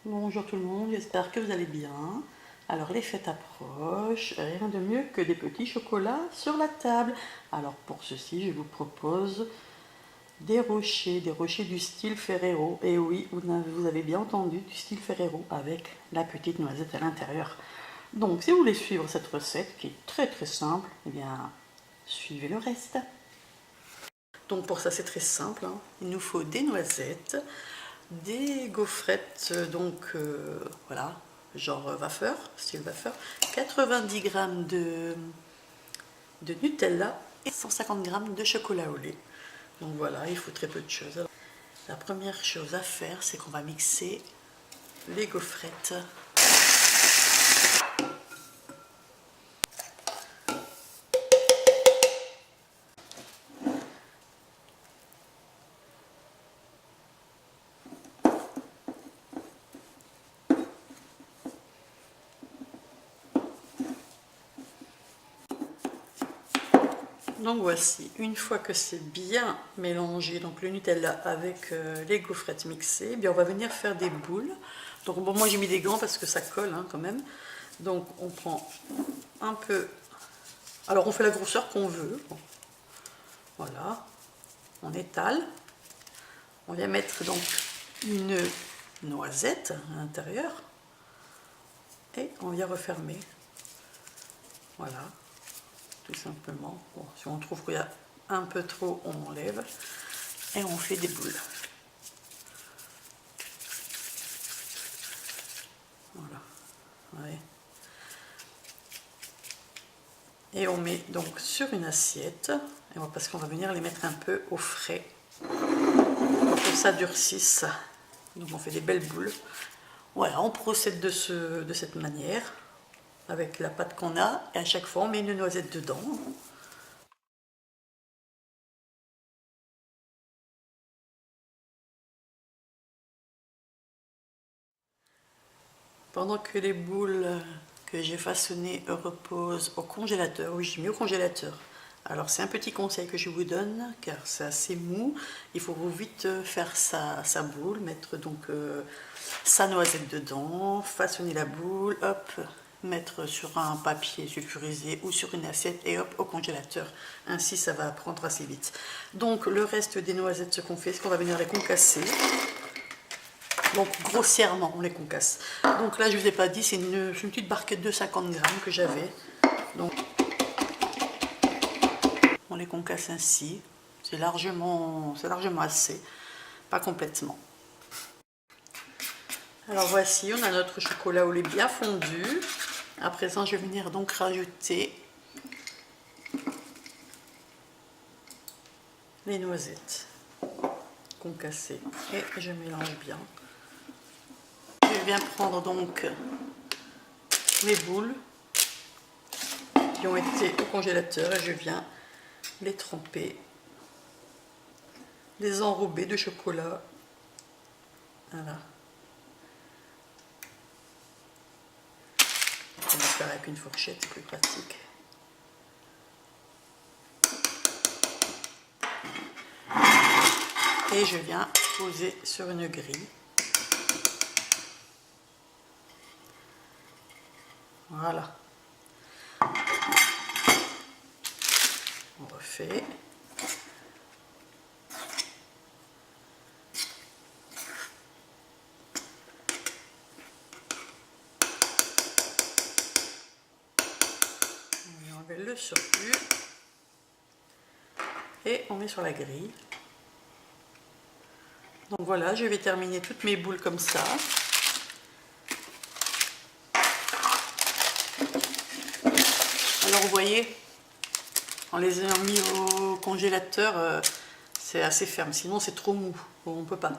Bonjour tout le monde, j'espère que vous allez bien. Alors les fêtes approchent, rien de mieux que des petits chocolats sur la table. Alors pour ceci, je vous propose des rochers du style Ferrero. Et oui, vous avez bien entendu, du style Ferrero avec la petite noisette à l'intérieur. Donc si vous voulez suivre cette recette qui est très simple, eh bien suivez le reste. Donc pour ça c'est très simple, hein. Il nous faut des noisettes, des gaufrettes, voilà, genre waffer, style waffer, 90 g de Nutella et 150 g de chocolat au lait. Donc voilà, il faut très peu de choses. Alors, la première chose à faire, c'est qu'on va mixer les gaufrettes. Donc voici, une fois que c'est bien mélangé, donc le Nutella avec les gaufrettes mixées, eh bien on va venir faire des boules. Donc bon, moi j'ai mis des gants parce que ça colle hein, quand même. Donc on prend un peu, alors on fait la grosseur qu'on veut. Bon. Voilà, on étale. On vient mettre donc une noisette à l'intérieur et on vient refermer. Voilà. Tout simplement. Bon, si on trouve qu'il y a un peu trop, on enlève et on fait des boules. Voilà. Ouais. Et on met donc sur une assiette, parce qu'on va venir les mettre un peu au frais pour que ça durcisse. Donc on fait des belles boules. Voilà, on procède de cette manière avec la pâte qu'on a et à chaque fois on met une noisette dedans. Pendant que les boules que j'ai façonnées reposent au congélateur, oui j'ai mis au congélateur. Alors c'est un petit conseil que je vous donne car c'est assez mou, il faut vite faire sa boule, mettre donc sa noisette dedans, façonner la boule, hop, mettre sur un papier sulfurisé ou sur une assiette et hop au congélateur, ainsi ça va prendre assez vite. Donc le reste des noisettes, ce qu'on fait, c'est qu'on va venir les concasser. Donc grossièrement on les concasse. Donc là je vous ai pas dit, c'est une petite barquette de 50 g que j'avais. Donc on les concasse ainsi. C'est largement assez, pas complètement. Alors voici, on a notre chocolat au lait bien fondu. À présent je vais venir donc rajouter les noisettes concassées et je mélange bien. Je viens prendre donc mes boules qui ont été au congélateur et je viens les tremper, les enrober de chocolat. Voilà. On va faire avec une fourchette, c'est plus pratique. Et je viens poser sur une grille. Voilà. On refait. On enlève le surplus. Et on met sur la grille. Donc voilà, je vais terminer toutes mes boules comme ça. Alors vous voyez, en les ayant mis au congélateur, c'est assez ferme, sinon c'est trop mou, on ne peut pas.